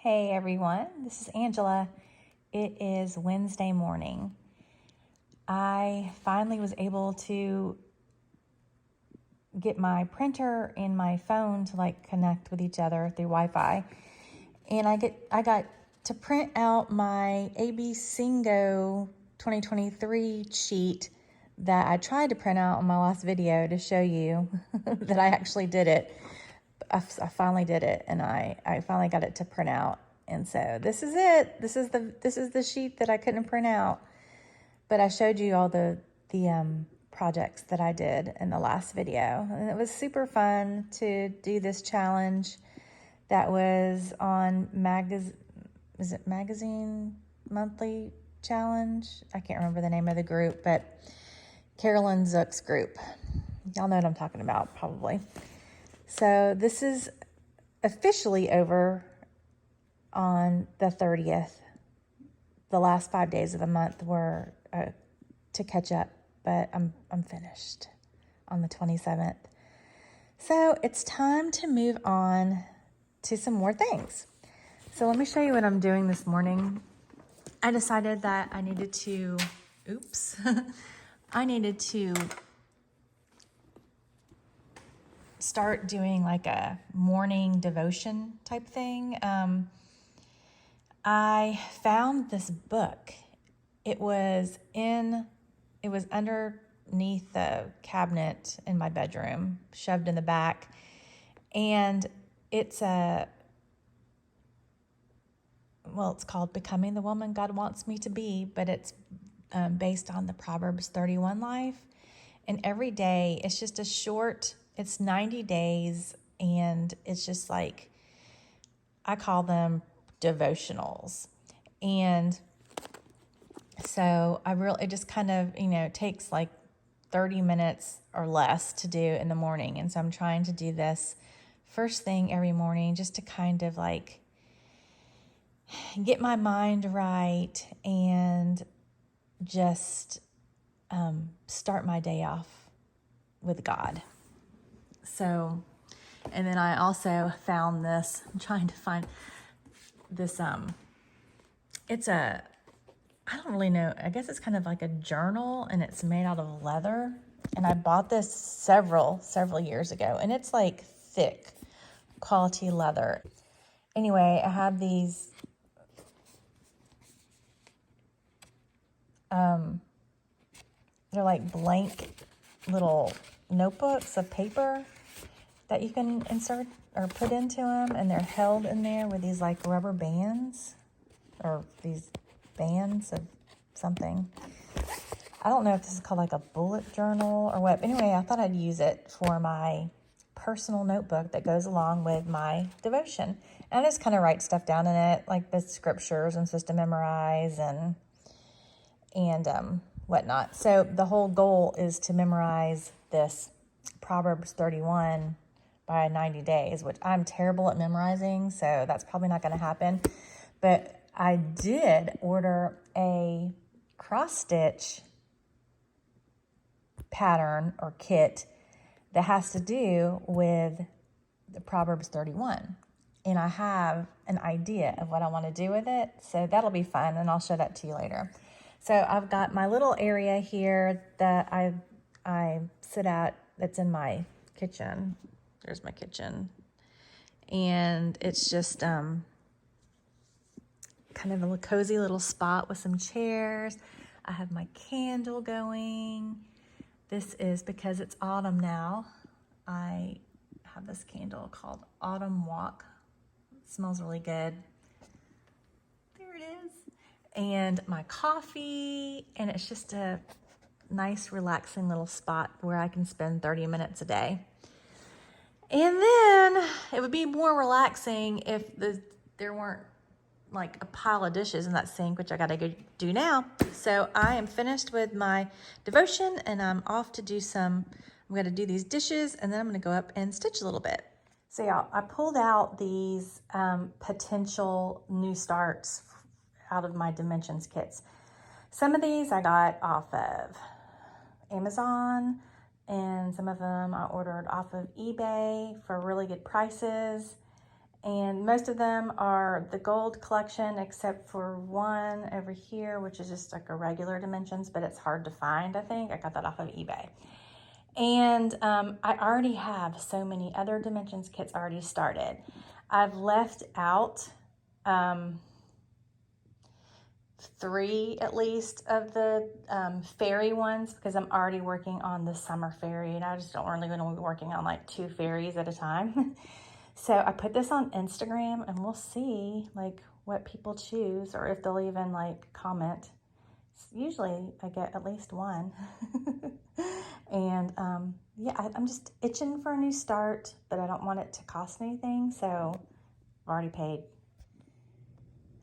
Hey everyone, this is Angela. It is Wednesday morning. I finally was able to get my printer and my phone to connect with each other through Wi-Fi. And I got to print out my AB Singo 2023 sheet that I tried to print out on my last video to show you that I actually did it. I finally did it, and I finally got it to print out. And so this is it. This is the sheet that I couldn't print out, but I showed you all the projects that I did in the last video, and it was super fun to do this challenge that was on Magazine Monthly Challenge? I can't remember the name of the group, but Carolyn Zook's group. Y'all know what I'm talking about, probably. So this is officially over on the 30th. The last 5 days of the month were to catch up, but I'm finished on the 27th. So it's time to move on to some more things. So let me show you what I'm doing this morning. I decided that I needed to, start doing like a morning devotion type thing. I found this book. It was underneath the cabinet in my bedroom, shoved in the back. And it's called Becoming the Woman God Wants Me to Be, but it's based on the Proverbs 31 life. And every day, it's just it's 90 days, and it's just like, I call them devotionals. And so it just kind of, takes like 30 minutes or less to do in the morning. And so I'm trying to do this first thing every morning just to kind of get my mind right and just start my day off with God. So, and then I also found this, I'm trying to find this, I don't really know, I guess it's kind of like a journal, and it's made out of leather. And I bought this several years ago, and it's like thick quality leather. Anyway, I have these, they're like blank little notebooks of paper that you can insert or put into them, and they're held in there with these like rubber bands, or these bands of something. I don't know if this is called like a bullet journal or what. Anyway, I thought I'd use it for my personal notebook that goes along with my devotion. And I just kind of write stuff down in it, like the scriptures I'm supposed to memorize and whatnot. So the whole goal is to memorize this Proverbs 31 by 90 days, which I'm terrible at memorizing, so that's probably not going to happen. But I did order a cross-stitch pattern or kit that has to do with the Proverbs 31. And I have an idea of what I want to do with it, so that'll be fun, and I'll show that to you later. So I've got my little area here that I sit at that's in my kitchen. There's my kitchen. And it's just kind of a cozy little spot with some chairs. I have my candle going. This is because it's autumn now. I have this candle called Autumn Walk. It smells really good. There it is. And my coffee, and it's just a nice, relaxing little spot where I can spend 30 minutes a day. And then it would be more relaxing if there weren't like a pile of dishes in that sink, which I gotta go do now. So I am finished with my devotion, and I'm off to I'm gonna do these dishes, and then I'm gonna go up and stitch a little bit. So y'all, I pulled out these potential new starts out of my dimensions kits. Some of these I got off of Amazon, and some of them I ordered off of eBay for really good prices. And most of them are the gold collection, except for one over here, which is just like a regular dimensions, but it's hard to find, I think. I got that off of eBay. And I already have so many other dimensions kits already started. I've left out 3 at least of the fairy ones because I'm already working on the summer fairy, and I just don't really want to be working on like 2 fairies at a time. So I put this on Instagram, and we'll see like what people choose, or if they'll even like comment. Usually I get at least one. And yeah, I'm just itching for a new start, but I don't want it to cost anything, so I've already paid.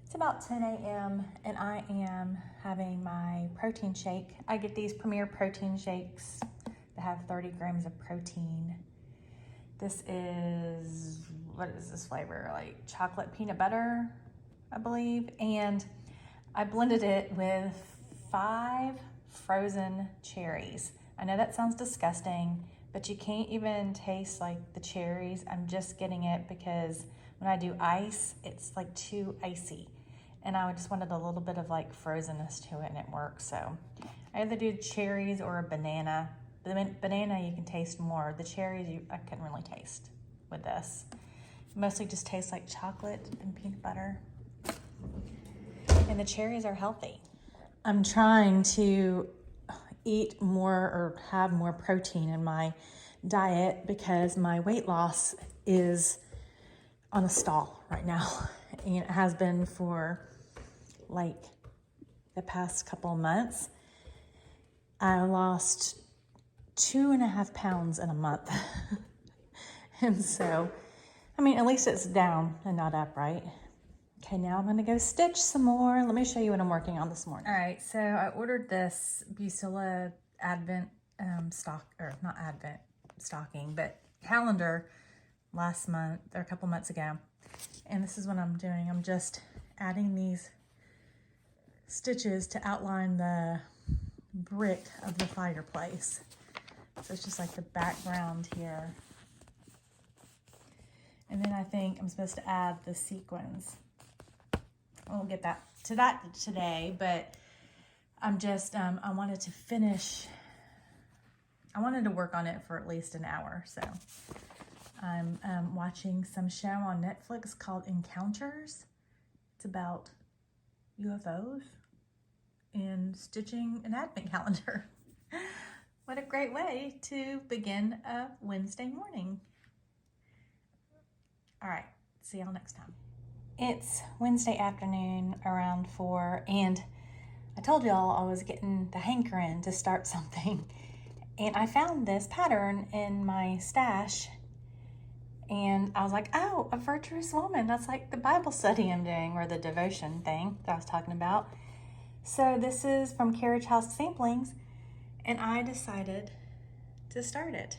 It's about 10 a.m. and I am having my protein shake. I get these Premier protein shakes that have 30 grams of protein. This is, what is this flavor? Like chocolate peanut butter, I believe. And I blended it with 5 frozen cherries. I know that sounds disgusting, but you can't even taste like the cherries. I'm just getting it because when I do ice, it's like too icy. And I just wanted a little bit of like frozenness to it, and it works. So I either do cherries or a banana. The banana you can taste more. The cherries I couldn't really taste with this. It mostly just tastes like chocolate and peanut butter. And the cherries are healthy. I'm trying to eat more or have more protein in my diet because my weight loss is on a stall right now. And it has been for like the past couple of months. I lost 2.5 pounds in a month. And so, I mean, at least it's down and not up, right? Okay, now I'm gonna go stitch some more. Let me show you what I'm working on this morning. All right, so I ordered this Busilla Advent stocking, but calendar last month or a couple months ago. And this is what I'm doing. I'm just adding these stitches to outline the brick of the fireplace. So it's just like the background here. And then I think I'm supposed to add the sequins. I won't get to that today, but I'm just, I wanted to work on it for at least an hour. So I'm watching some show on Netflix called Encounters. It's about UFOs and stitching an advent calendar. What a great way to begin a Wednesday morning. All right, see y'all next time. It's Wednesday afternoon around 4, and I told y'all I was getting the hankering to start something. And I found this pattern in my stash, and I was like, oh, a virtuous woman. That's like the Bible study I'm doing, or the devotion thing that I was talking about. So this is from Carriage House Samplings, and I decided to start it.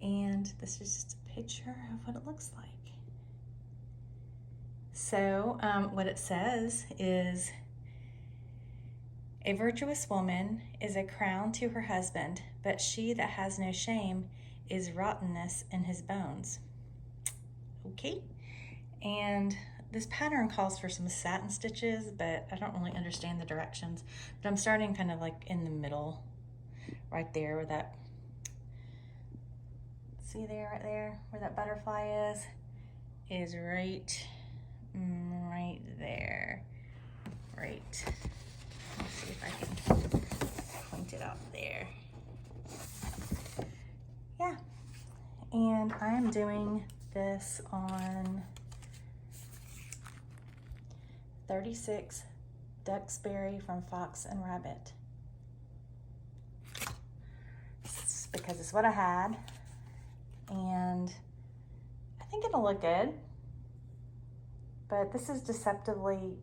And this is just a picture of what it looks like. So what it says is, a virtuous woman is a crown to her husband, but she that has no shame is rottenness in his bones. Okay. And this pattern calls for some satin stitches, but I don't really understand the directions. But I'm starting kind of like in the middle, right there where that, see there, right there, where that butterfly is right there. Right. Let's see if I can point it out there. Yeah. And I am doing this on 36 Duxbury from Fox and Rabbit. It's because it's what I had, and I think it'll look good, but this is deceptively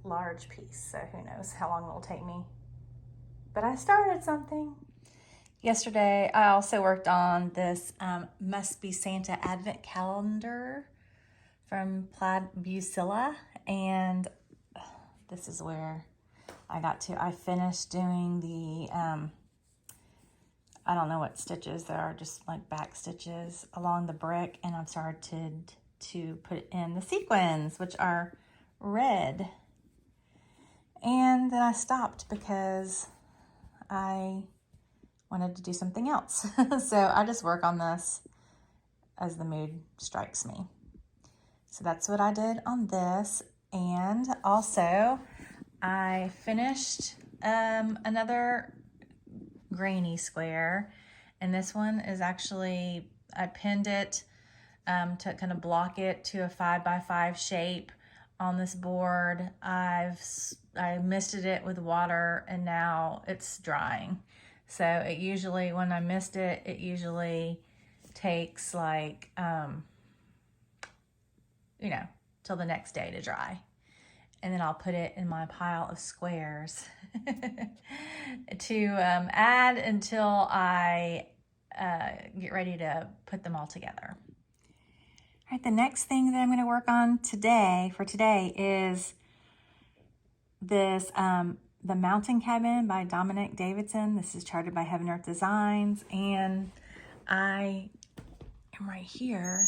large piece, so who knows how long it'll take me. But I started something. Yesterday, I also worked on this Must Be Santa Advent Calendar from Plaid Busilla, and this is where I got to. I finished doing the I don't know what stitches they are, just like back stitches along the brick, and I've started to put in the sequins, which are red. And then I stopped because I wanted to do something else. So I just work on this as the mood strikes me. So that's what I did on this. And also I finished another granny square, and this one is actually, I pinned it to kind of block it to a 5x5 shape on this board. I misted it with water, and now it's drying. So it usually, when I mist it, it usually takes like, you know, till the next day to dry. And then I'll put it in my pile of squares to add until I get ready to put them all together. All right, the next thing that I'm going to work on today, is this, the Mountain Cabin by Dominic Davidson. This is charted by Heaven Earth Designs, and I am right here.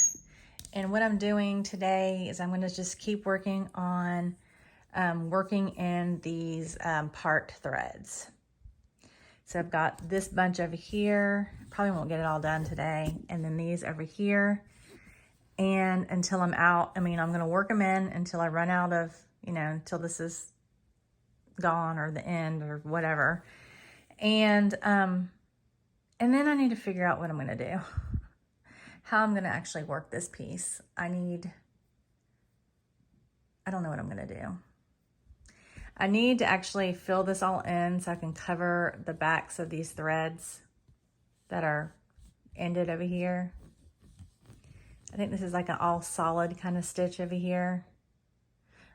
And what I'm doing today is I'm going to just keep working on working in these part threads. So I've got this bunch over here. Probably won't get it all done today. And then these over here. And until I'm out, I mean, I'm going to work them in until I run out of, you know, until this is gone or the end or whatever. And then I need to figure out what I'm going to do. How I'm going to actually work this piece. I don't know what I'm going to do. I need to actually fill this all in so I can cover the backs of these threads that are ended over here. I think this is like an all solid kind of stitch over here.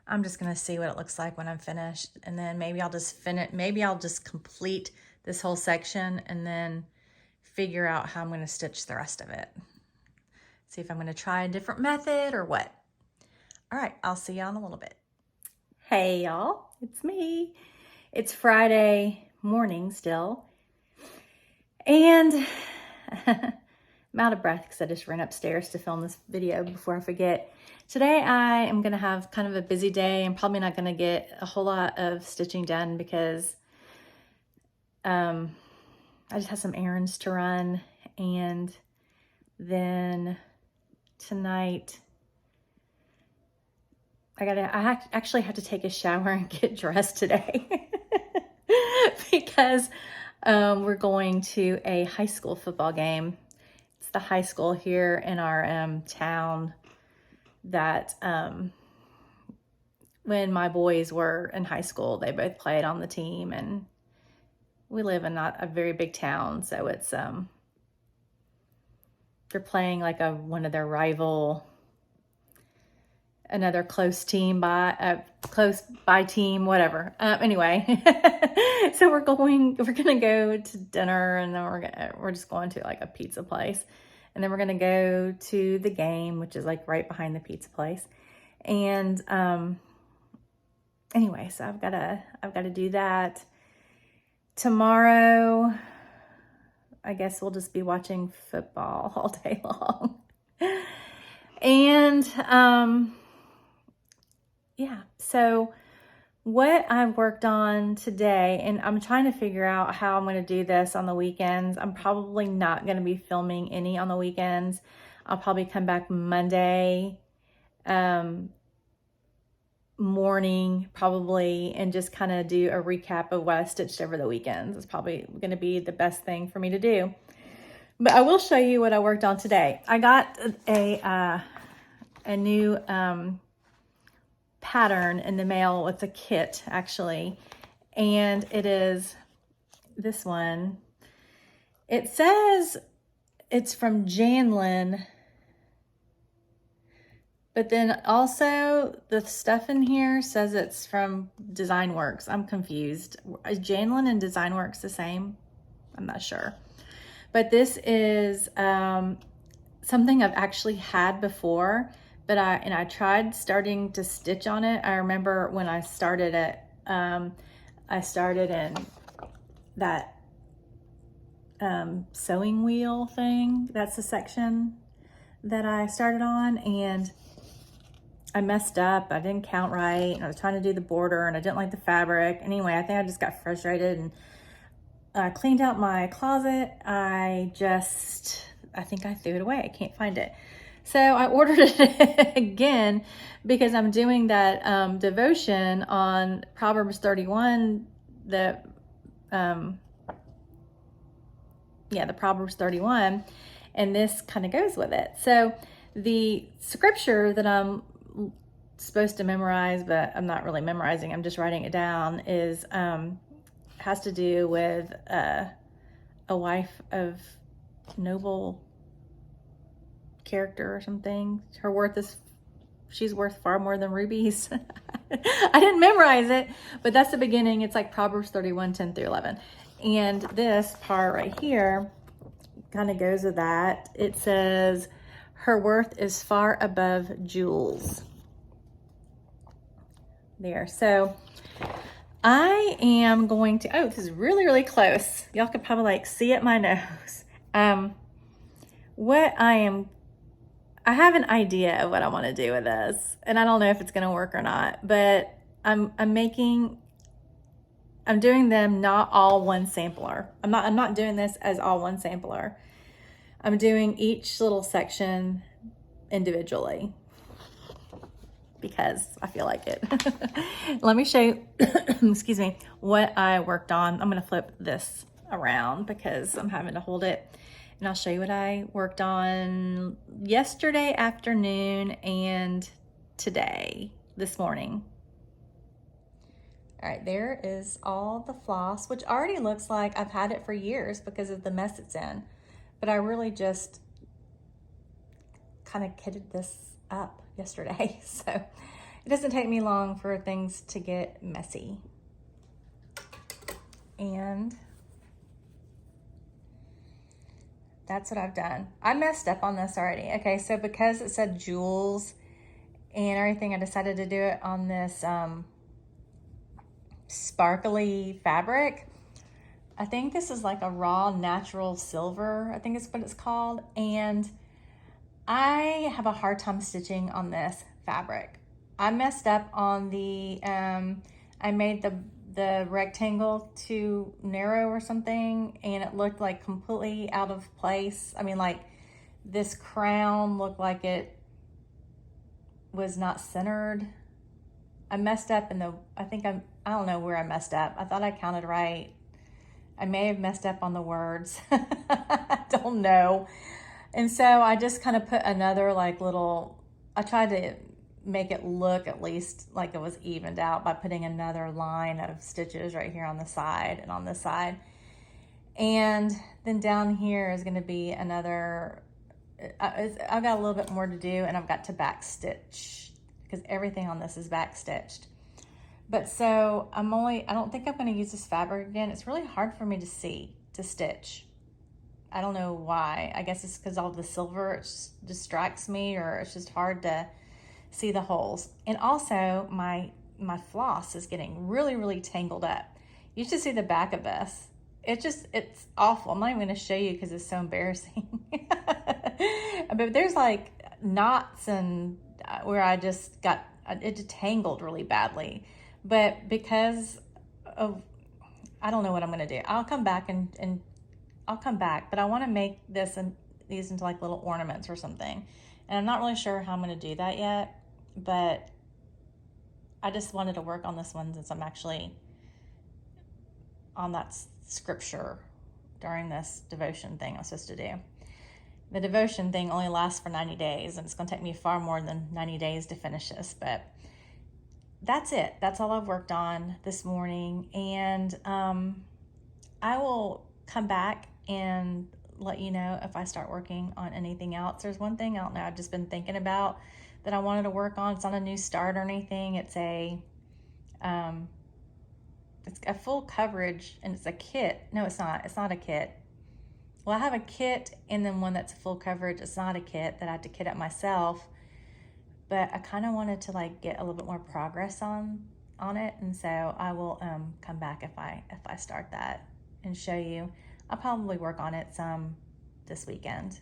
I'm just going to see what it looks like when I'm finished, and then maybe I'll just complete this whole section and then figure out how I'm going to stitch the rest of it. See if I'm going to try a different method or what. All right, I'll see y'all in a little bit. Hey y'all, it's me. It's Friday morning still. And I'm out of breath because I just ran upstairs to film this video before I forget. Today I am going to have kind of a busy day. I'm probably not going to get a whole lot of stitching done because I just have some errands to run. And then tonight I actually have to take a shower and get dressed today because we're going to a high school football game. It's the high school here in our town that when my boys were in high school, they both played on the team, and we live in not a very big town, so it's they're playing like one of their rival, another close by team, whatever. Anyway, so we're gonna go to dinner, and then we're just going to like a pizza place, and then we're gonna go to the game, which is like right behind the pizza place. And anyway, so I've got to do that. Tomorrow, I guess we'll just be watching football all day long. And yeah, so what I've worked on today, and I'm trying to figure out how I'm going to do this on the weekends. I'm probably not going to be filming any on the weekends. I'll probably come back Monday morning probably and just kind of do a recap of what I stitched over the weekends. It's probably going to be the best thing for me to do. But I will show you what I worked on today. I got a new pattern in the mail. It's a kit actually, and it is this one. It says it's from Janlin, but then also the stuff in here says it's from Design Works. I'm confused. Is Janlin and Design Works the same? I'm not sure. But this is something I've actually had before, but I tried starting to stitch on it. I remember when I started it, I started in that sewing wheel thing. That's the section that I started on, and I messed up. I didn't count right, and I was trying to do the border, and I didn't like the fabric. Anyway, I think I just got frustrated and cleaned out my closet. I think I threw it away. I can't find it. So I ordered it again because I'm doing that devotion on Proverbs 31, the Proverbs 31, and this kind of goes with it. So the scripture that I'm supposed to memorize, but I'm not really memorizing, I'm just writing it down, is has to do with a wife of noble character or something. She's worth far more than rubies. I didn't memorize it, but that's the beginning. It's like Proverbs 31, 10 through 11. And this part right here kind of goes with that. It says, her worth is far above jewels. There. So I am going to, oh, this is really, really close. Y'all could probably like see it my nose. I have an idea of what I want to do with this, and I don't know if it's going to work or not, but I'm doing them not all one sampler. I'm not doing this as all one sampler. I'm doing each little section individually because I feel like it. Let me show you, excuse me, what I worked on. I'm going to flip this around because I'm having to hold it. And I'll show you what I worked on yesterday afternoon and today, this morning. All right, there is all the floss, which already looks like I've had it for years because of the mess it's in. But I really just kind of kitted this up yesterday. So it doesn't take me long for things to get messy. And that's what I've done. I messed up on this already. Okay, so because it said jewels and everything, I decided to do it on this sparkly fabric. I think this is like a raw natural silver, I think is what it's called. And I have a hard time stitching on this fabric. I messed up on the, I made the rectangle too narrow or something, and it looked like completely out of place. I mean, like this crown looked like it was not centered. I messed up in I don't know where I messed up. I thought I counted right. I may have messed up on the words. I don't know. And so I just kind of put another like little, I tried to make it look at least like it was evened out by putting another line of stitches right here on the side and on this side. And then down here is going to be another, I've got a little bit more to do, and I've got to back stitch because everything on this is back stitched. But so I don't think I'm going to use this fabric again. It's really hard for me to stitch. I don't know why. I guess it's because all the silver just distracts me, or it's just hard to see the holes. And also my floss is getting really, really tangled up. You should see the back of this. It's awful. I'm not even going to show you because it's so embarrassing. But there's like knots and where I just got, it tangled really badly. But because of, I don't know what I'm going to do. I'll come back and I'll come back, but I want to make these into like little ornaments or something. And I'm not really sure how I'm going to do that yet, but I just wanted to work on this one since I'm actually on that scripture during this devotion thing I'm supposed to do. The devotion thing only lasts for 90 days, and it's going to take me far more than 90 days to finish this, but that's it. That's all I've worked on this morning, and I will come back and let you know if I start working on anything else. There's one thing I don't know I've just been thinking about that I wanted to work on. It's not a new start or anything. It's a full coverage, and it's a kit. No, it's not. It's not a kit. Well, I have a kit and then one that's a full coverage. It's not a kit that I have to kit up myself, but I kind of wanted to like get a little bit more progress on it, and so I will come back if I start that and show you. I'll probably work on it some this weekend.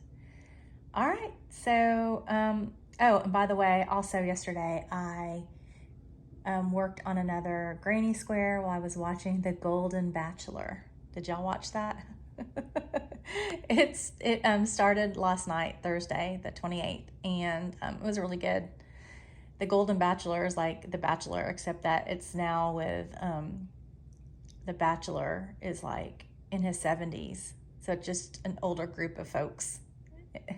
All right, so, oh, and by the way, also yesterday I worked on another granny square while I was watching The Golden Bachelor. Did y'all watch that? It started last night, Thursday, the 28th, and it was really good. The Golden Bachelor is like The Bachelor, except that it's now with the Bachelor is like in his 70s, so just an older group of folks.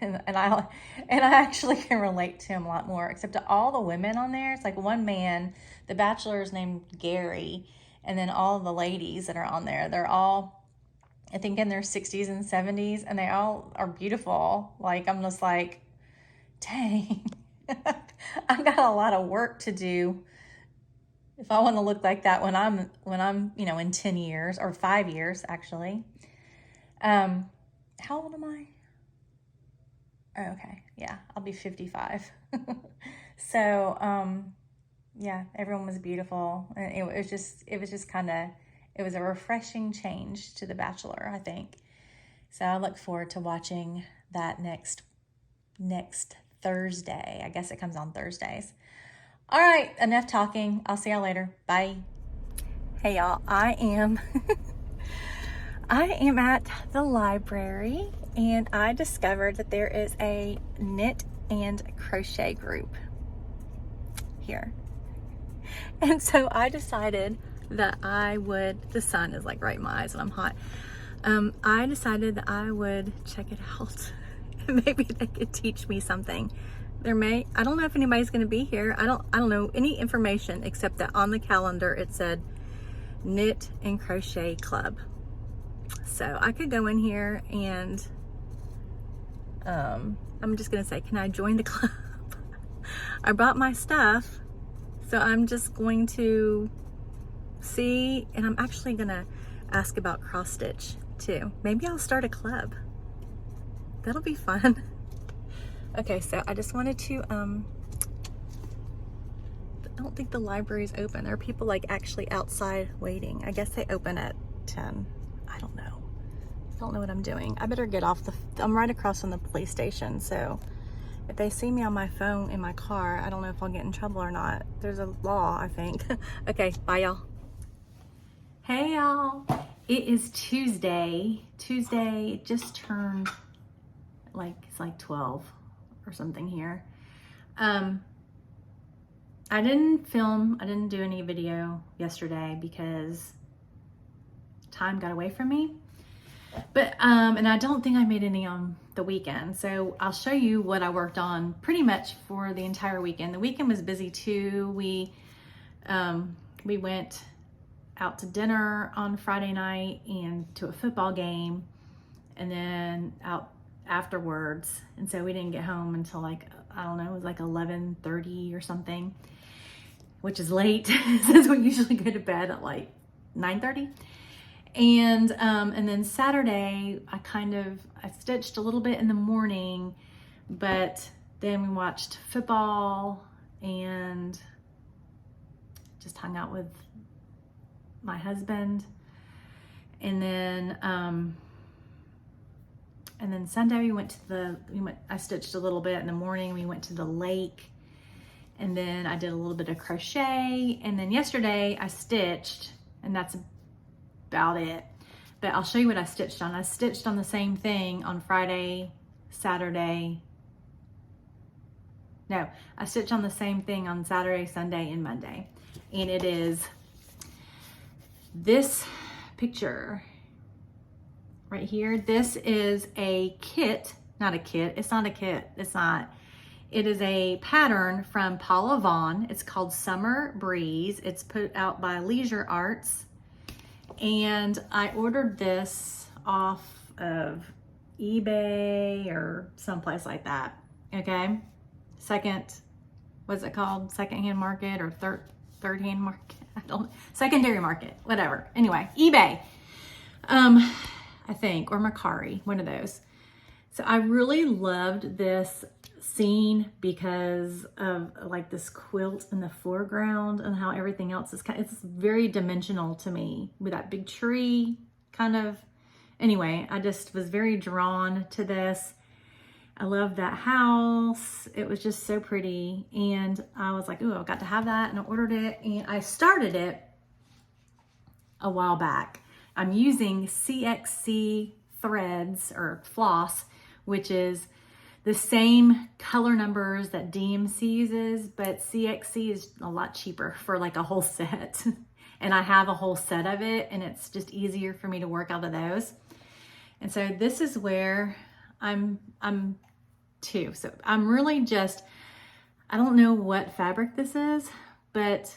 And I actually can relate to him a lot more, except to all the women on there. It's like one man, the Bachelor is named Gary, and then all the ladies that are on there, they're all, I think, in their 60s and 70s, and they all are beautiful. Like, I'm just like, dang, I've got a lot of work to do if I want to look like that when I'm in 10 years or 5 years actually. How old am I? Oh, okay, yeah, I'll be 55. So, yeah, everyone was beautiful, and it was just kind of, it was a refreshing change to The Bachelor, I think. So I look forward to watching that next Thursday. I guess it comes on Thursdays. All right, enough talking. I'll see y'all later. Bye. Hey y'all, I am at the library, and I discovered that there is a knit and crochet group here. And so I decided that the sun is like right in my eyes and I'm hot. I decided that I would check it out and maybe they could teach me something. I don't know if anybody's gonna be here. I don't know any information except that on the calendar it said Knit and Crochet Club. So I could go in here and I'm just gonna say, can I join the club? I brought my stuff, so I'm just going to see, and I'm actually gonna ask about cross stitch too. Maybe I'll start a club. That'll be fun. Okay, so I just wanted to, I don't think the library's open. There are people like actually outside waiting. I guess they open at 10. I don't know. I don't know what I'm doing. I better get off I'm right across from the police station, so if they see me on my phone in my car, I don't know if I'll get in trouble or not. There's a law, I think. Okay, bye y'all. Hey y'all, it is Tuesday. Tuesday just turned it's like 12 or something here. I didn't do any video yesterday because time got away from me. But, and I don't think I made any on the weekend. So I'll show you what I worked on pretty much for the entire weekend. The weekend was busy too. We went out to dinner on Friday night and to a football game, and then out afterwards. And so we didn't get home until like, I don't know, it was like 11:30 or something, which is late since we usually go to bed at like 9:30. And then Saturday, I stitched a little bit in the morning, but then we watched football and just hung out with my husband. And then Sunday I stitched a little bit in the morning. We went to the lake, and then I did a little bit of crochet. And then yesterday I stitched, and that's about it. But I'll show you what I stitched on. I stitched on the same thing on Friday, Saturday. No, I stitched on the same thing on Saturday, Sunday, and Monday. And it is this picture right here. This is a kit, not a kit. It's not a kit. It's not. It is a pattern from Paula Vaughn. It's called Summer Breeze. It's put out by Leisure Arts. And I ordered this off of eBay or someplace like that. Okay. What's it called? Secondhand market or third hand market? Secondary market, whatever. Anyway, eBay. I think, or Mercari, one of those. So I really loved this scene because of like this quilt in the foreground and how everything else is it's very dimensional to me, with that big tree kind of anyway, I just was very drawn to this. I love that house. It was just so pretty. And I was like, ooh, I got to have that, and I ordered it, and I started it a while back. I'm using CXC threads or floss, which is the same color numbers that DMC uses, but CXC is a lot cheaper for like a whole set. And I have a whole set of it, and it's just easier for me to work out of those. And so this is where I'm to. So I'm really just, I don't know what fabric this is, but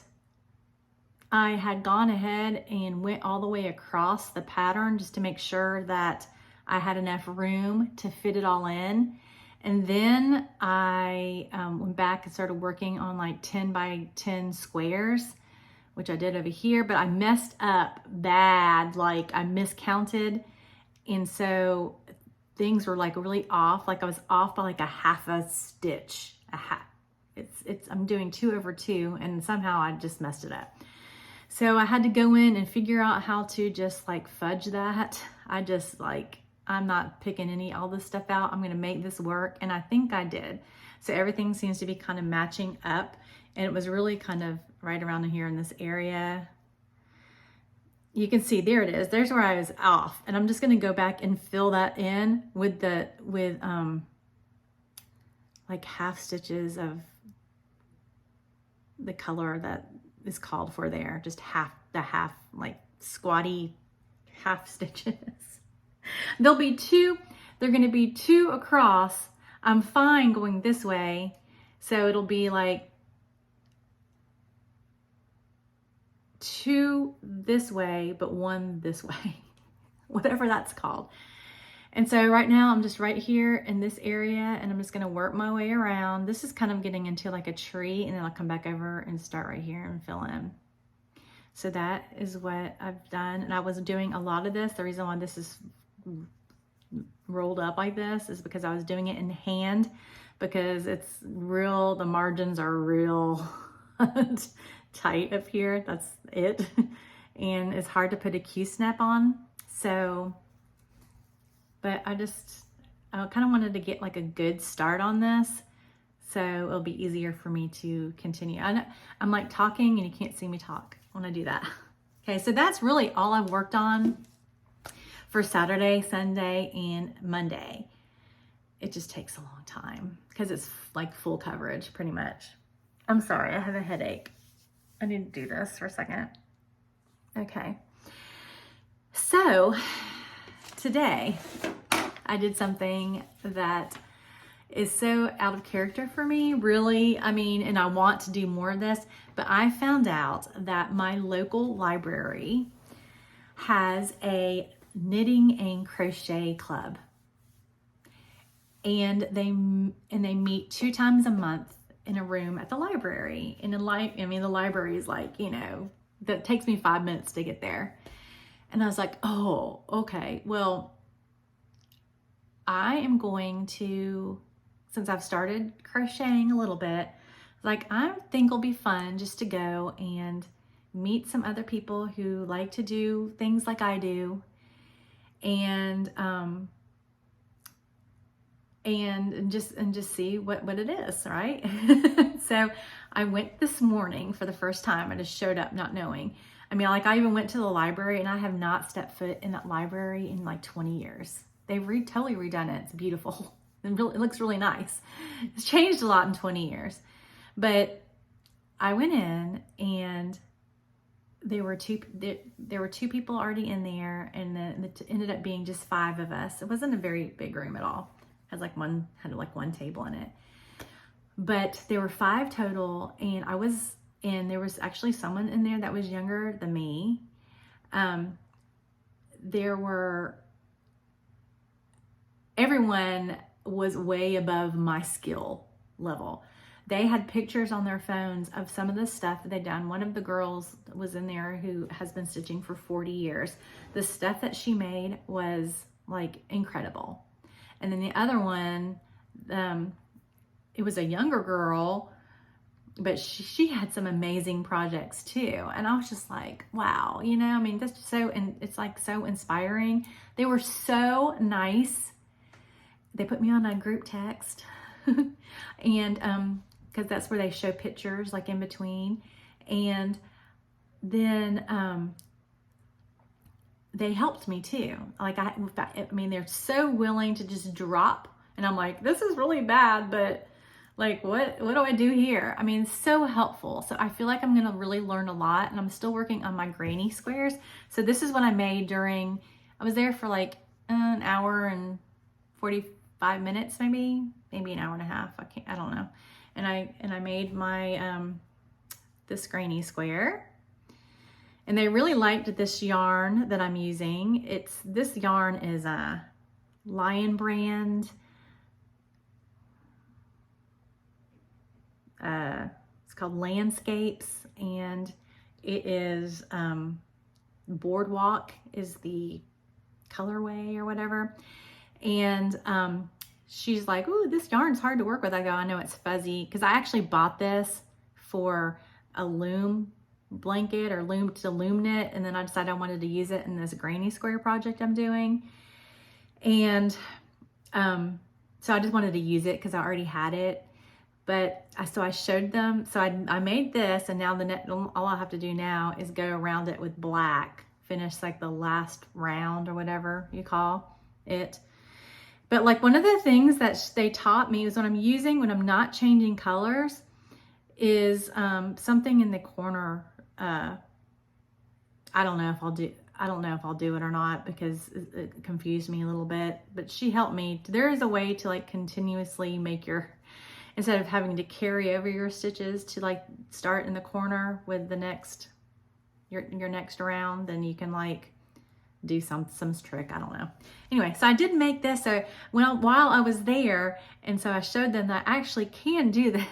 I had gone ahead and went all the way across the pattern just to make sure that I had enough room to fit it all in. And then I went back and started working on like 10 by 10 squares, which I did over here, but I messed up bad. Like I miscounted. And so things were like really off. Like I was off by like a half a stitch. I'm doing 2 over 2, and somehow I just messed it up. So I had to go in and figure out how to just like fudge that. I'm not picking all this stuff out. I'm going to make this work. And I think I did. So everything seems to be kind of matching up. And it was really kind of right around here in this area. You can see, there it is. There's where I was off. And I'm just going to go back and fill that in with like half stitches of the color that is called for there. Just like squatty half stitches. They're going to be 2 across. I'm fine going this way. So it'll be like 2 this way, but 1 this way, whatever that's called. And so right now I'm just right here in this area, and I'm just going to work my way around. This is kind of getting into like a tree, and then I'll come back over and start right here and fill in. So that is what I've done. And I was doing a lot of this. The reason why this is rolled up like this is because I was doing it in hand, because it's real, the margins are real tight up here. That's it. And it's hard to put a Q-snap on. So, but I kind of wanted to get like a good start on this, so it'll be easier for me to continue. I'm like talking and you can't see me talk when I do that. Okay, so that's really all I've worked on for Saturday, Sunday, and Monday. It just takes a long time because it's like full coverage pretty much. I'm sorry, I have a headache. I need to do this for a second. Okay. So today I did something that is so out of character for me, really. I mean, and I want to do more of this, but I found out that my local library has a knitting and crochet club, and they meet 2 times a month in a room at the library. And the library is like, that takes me 5 minutes to get there. And I was like, oh, okay, well, I am going to, since I've started crocheting a little bit, like I think it'll be fun just to go and meet some other people who like to do things like I do, and just see what it is, right? So I went this morning for the first time. I just showed up not knowing. I mean, like I even went to the library, and I have not stepped foot in that library in like 20 years. They've totally redone it. It's beautiful. It looks really nice. It's changed a lot in 20 years. But I went in, and there were two people already in there, and then it ended up being just 5 of us. It wasn't a very big room at all. It had like one table in it. But there were 5 total, and there was actually someone in there that was younger than me. Everyone was way above my skill level. They had pictures on their phones of some of the stuff that they'd done. One of the girls was in there who has been stitching for 40 years. The stuff that she made was like incredible. And then the other one, it was a younger girl but she had some amazing projects too. And I was just like, wow, you know, I mean, that's so, and it's like so inspiring. They were so nice. They put me on a group text and, cause that's where they show pictures like in between. And then, they helped me too. Like I mean, they're so willing to just drop, and I'm like, this is really bad, but like, what do I do here? I mean, so helpful. So I feel like I'm gonna really learn a lot, and I'm still working on my granny squares. So this is what I made I was there for like an hour and 45 minutes, maybe an hour and a half. I don't know. And I made my, this granny square. And they really liked this yarn that I'm using. This yarn is a Lion brand. It's called Landscapes, and it is Boardwalk is the colorway or whatever. And she's like, ooh, this yarn's hard to work with. I go, I know, it's fuzzy, because I actually bought this for a loom blanket or loom to loom knit, and then I decided I wanted to use it in this granny square project I'm doing. And so I just wanted to use it because I already had it. But so I showed them, so I made this, and now all I have to do now is go around it with black, finish like the last round or whatever you call it. But like one of the things that they taught me is when I'm not changing colors is something in the corner. I don't know if I'll do it or not, because it confused me a little bit, but she helped me. There is a way to like continuously make instead of having to carry over your stitches, to like start in the corner with the next, your next round, then you can like do some trick. I don't know. Anyway, so I did make this. So while I was there, and so I showed them that I actually can do this.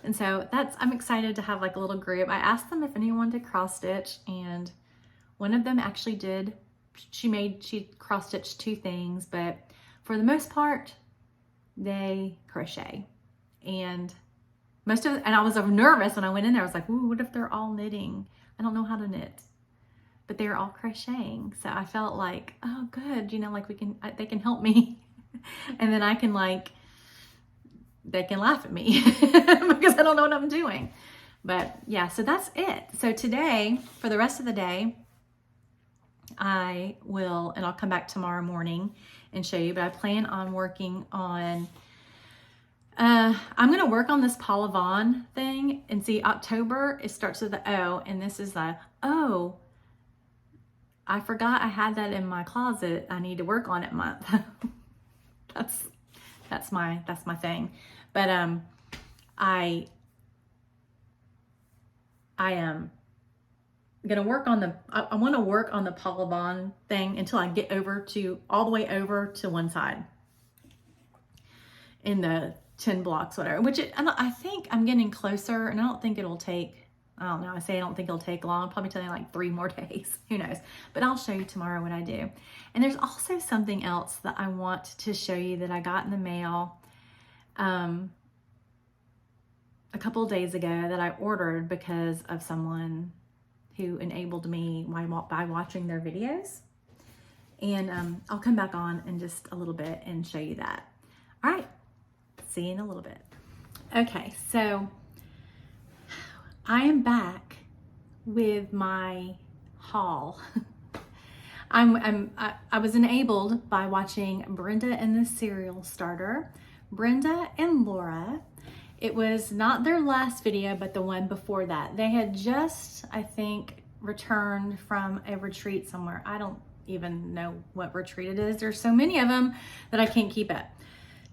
And so I'm excited to have like a little group. I asked them if anyone did cross stitch, and one of them actually did. She cross stitched 2 things, but for the most part, they crochet. And I was nervous when I went in there. I was like, ooh, what if they're all knitting? I don't know how to knit, but they're all crocheting. So I felt like, oh, good. You know, like they can help me. And then I can they can laugh at me because I don't know what I'm doing. But yeah, so that's it. So today, for the rest of the day, I'll come back tomorrow morning and show you, but I plan on working on, I'm going to work on this Paula Vaughn thing, and see, October, it starts with the O, and this is the O. I forgot I had that in my closet. I need to work on it month. That's my thing. But I am gonna work on I want to work on the Paula Vaughn thing until I get all the way over to one side in the 10 blocks, whatever, I think I'm getting closer, and I don't think it'll take, I don't know, I don't think it'll take long. I'll probably tell you like 3 more days, who knows, but I'll show you tomorrow what I do. And there's also something else that I want to show you that I got in the mail a couple of days ago, that I ordered because of someone who enabled me by watching their videos. And I'll come back on in just a little bit and show you that. All right, see you in a little bit. Okay, so I am back with my haul. I was enabled by watching Brenda and the Cereal Starter. Brenda and Laura, it was not their last video, but the one before that. They had just, I think, returned from a retreat somewhere. I don't even know what retreat it is. There's so many of them that I can't keep up.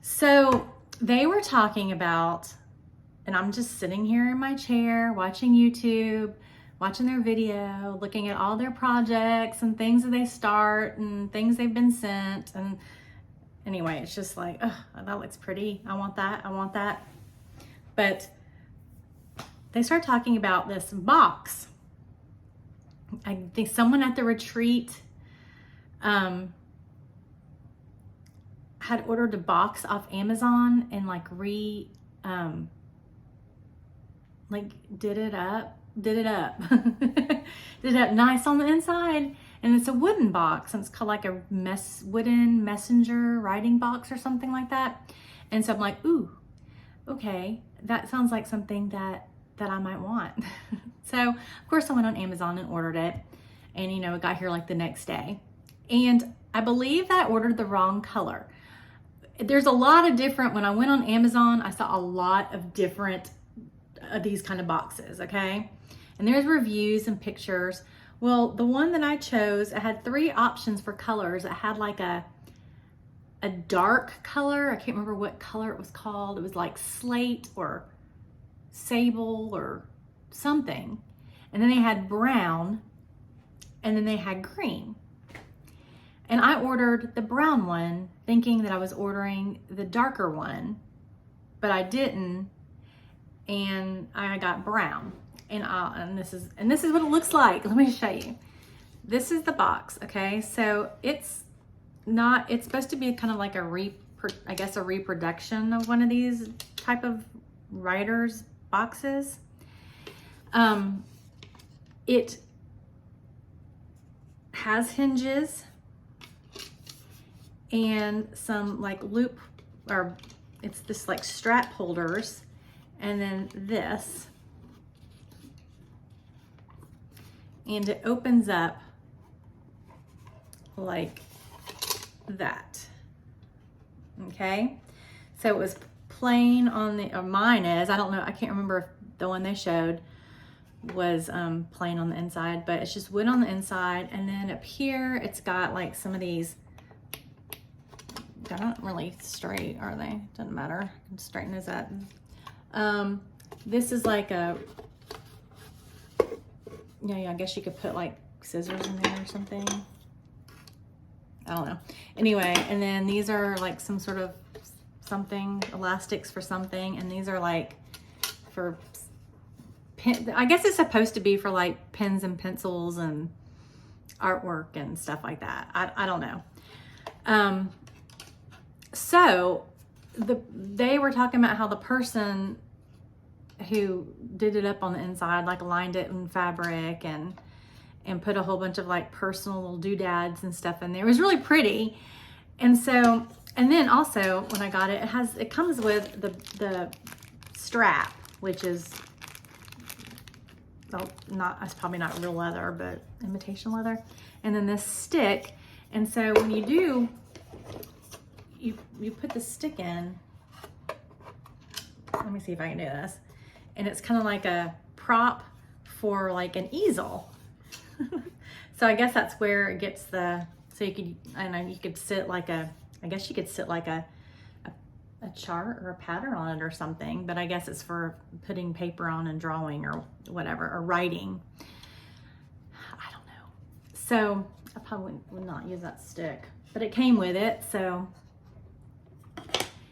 So they were talking about, and I'm just sitting here in my chair watching YouTube, watching their video, looking at all their projects and things that they start and things they've been sent. And anyway, it's just like, oh, that looks pretty. I want that. I want that. But they started talking about this box. I think someone at the retreat had ordered a box off Amazon and like like did it up did it up nice on the inside. And it's a wooden box, and it's called like a wooden messenger writing box or something like that. And so I'm like, ooh, okay, that sounds like something that I might want. So of course I went on Amazon and ordered it, and it got here like the next day. And I believe that I ordered the wrong color. There's a lot of different, when I went on Amazon, I saw a lot of different these kind of boxes, okay? And there's reviews and pictures. Well, the one that I chose, it had 3 options for colors. It had like a dark color. I can't remember what color it was called. It was like slate or sable or something. And then they had brown, and then they had green. And I ordered the brown one thinking that I was ordering the darker one, but I didn't, and I got brown. And this is what it looks like. Let me show you. This is the box, okay? So it's supposed to be kind of like a reproduction of one of these type of writer's boxes. It has hinges and some like loop, or it's this like strap holders, and then this. And it opens up like that, okay? So it was plain on the, or mine is, I don't know, I can't remember if the one they showed was plain on the inside, but it's just wood on the inside. And then up here, it's got like some of these, they're not really straight, are they? Doesn't matter, I can straighten those up. This is like a, yeah, I guess you could put like scissors in there or something. I don't know. Anyway, and then these are like some sort of something, elastics for something. And these are like for pen, I guess it's supposed to be for like pens and pencils and artwork and stuff like that. I don't know. So they were talking about how the person who did it up on the inside, like lined it in fabric and put a whole bunch of like personal little doodads and stuff in there. It was really pretty. And so, and then also when I got it, it comes with the strap, which is, well, it's probably not real leather, but imitation leather. And then this stick. And so when you do, you put the stick in. Let me see if I can do this. And it's kind of like a prop for like an easel. So I guess that's where it gets so you could, I don't know, you could sit like I guess you could sit like a chart or a pattern on it or something, but I guess it's for putting paper on and drawing or whatever, or writing. I don't know. So I probably would not use that stick, but it came with it. So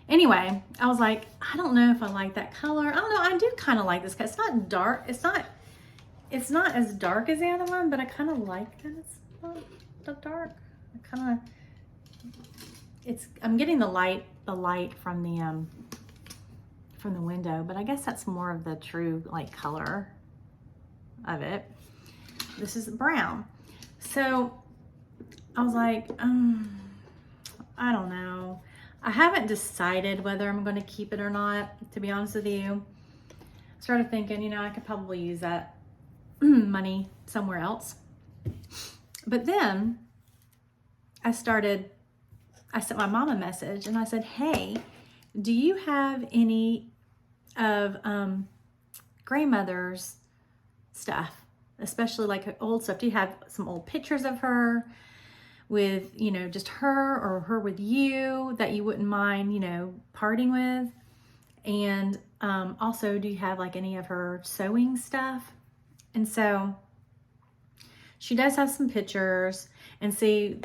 anyway, I was like, I don't know if I like that color. I don't know. I do kind of like this because it's not dark. It's not as dark as the other one, but I kind of like that it's not that dark. I'm getting the light from the window, but I guess that's more of the true like color of it. This is brown. So I was like, I don't know. I haven't decided whether I'm going to keep it or not, to be honest with you. I started thinking, I could probably use that money somewhere else. But then I sent my mom a message and I said, hey, do you have any of grandmother's stuff, especially like old stuff? Do you have some old pictures of her with, just her or her with you that you wouldn't mind, parting with? And also, do you have like any of her sewing stuff? And so she does have some pictures. And see,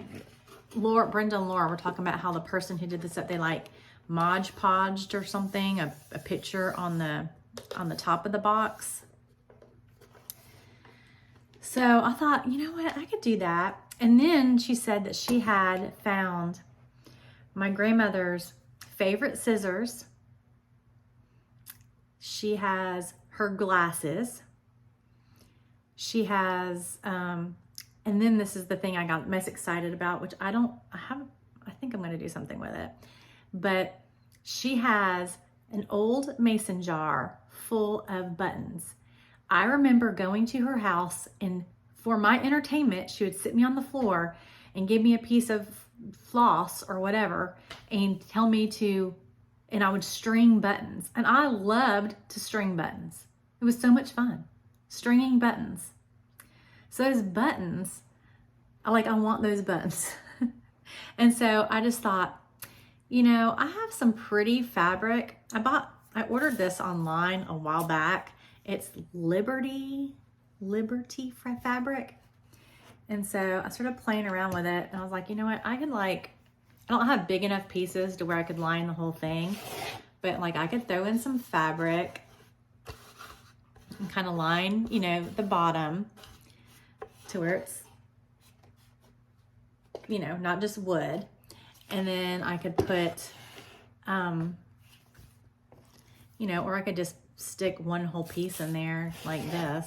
Brenda and Laura were talking about how the person who did this up, they like Mod Podged or something, a picture on the top of the box. So I thought, you know what, I could do that. And then she said that she had found my grandmother's favorite scissors. She has her glasses. She has, and then this is the thing I got most excited about, which I think I'm gonna do something with it. But she has an old mason jar full of buttons. I remember going to her house, and for my entertainment, she would sit me on the floor and give me a piece of floss or whatever and tell me to, and I would string buttons. And I loved to string buttons. It was so much fun, stringing buttons. So those buttons, I want those buttons. And so I just thought, you know, I have some pretty fabric. I ordered this online a while back. It's Liberty fabric. And so I started playing around with it, and I was like, you know what, I don't have big enough pieces to where I could line the whole thing, but like I could throw in some fabric and kind of line, you know, the bottom to where it's, you know, not just wood. And then I could put, you know, or I could just stick one whole piece in there like this,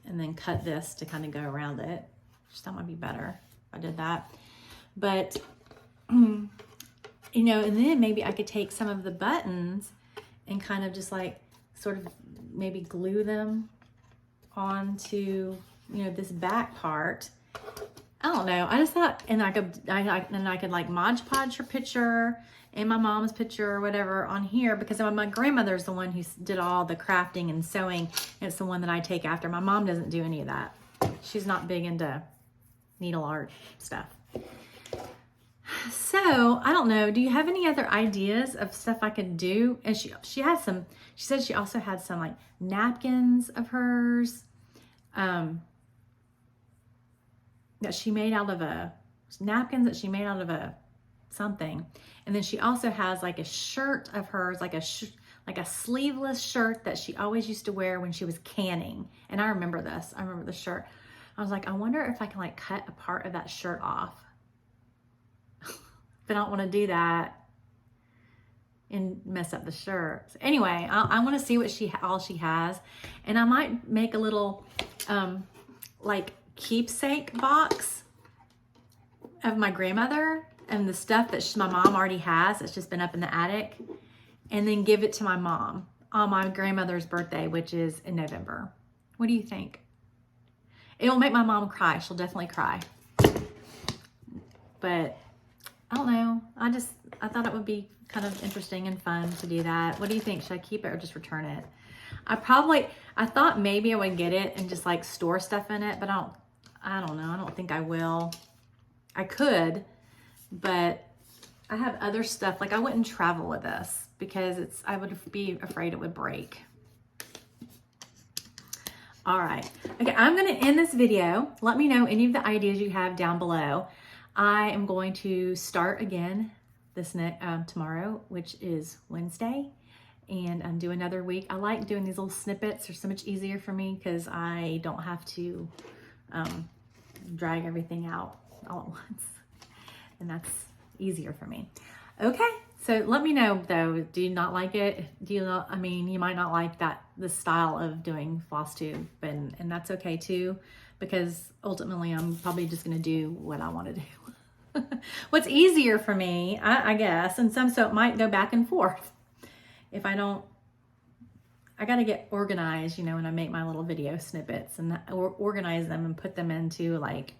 and then cut this to kind of go around it. Just that might be better if I did that. But, you know, and then maybe I could take some of the buttons and kind of just like sort of maybe glue them onto, you know, this back part. I don't know. I just thought, and I could like Mod Podge her picture and my mom's picture or whatever on here, because my grandmother's the one who did all the crafting and sewing. And it's the one that I take after. My mom doesn't do any of that. She's not big into needle art stuff. So I don't know. Do you have any other ideas of stuff I could do? And she has some. She said she also had some like napkins of hers. That she made out of napkins that she made out of something. And then she also has like a shirt of hers, like a sleeveless shirt that she always used to wear when she was canning. And I remember this. I remember the shirt. I was like, I wonder if I can like cut a part of that shirt off. But I don't want to do that and mess up the shirt. So anyway, I want to see what all she has. And I might make a little like keepsake box of my grandmother and the stuff that my mom already has. It's just been up in the attic, and then give it to my mom on my grandmother's birthday, which is in November. What do you think? It will make my mom cry. She'll definitely cry. But I don't know. I thought it would be kind of interesting and fun to do that. What do you think? Should I keep it or just return it? I thought maybe I would get it and just like store stuff in it, but I don't know. I don't think I will. I could, but I have other stuff. Like I wouldn't travel with this because I would be afraid it would break. All right. Okay, I'm going to end this video. Let me know any of the ideas you have down below. I am going to start again tomorrow, which is Wednesday, and do another week. I like doing these little snippets. They're so much easier for me because I don't have to drag everything out all at once, and that's easier for me. Okay, so let me know though, do you not like it? You might not like this style of doing FlossTube, and that's okay too, because ultimately I'm probably just gonna do what I want to do. What's easier for me, I guess, and so it might go back and forth. If I don't, I got to get organized, you know, when I make my little video snippets, and organize them and put them into like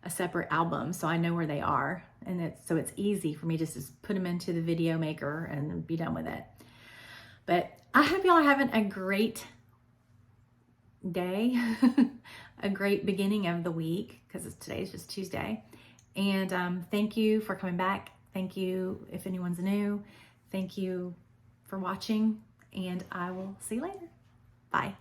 a separate album so I know where they are. And so it's easy for me just to put them into the video maker and be done with it. But I hope y'all are having a great day, a great beginning of the week, because today's just Tuesday. And thank you for coming back. Thank you if anyone's new. Thank you for watching, and I will see you later. Bye.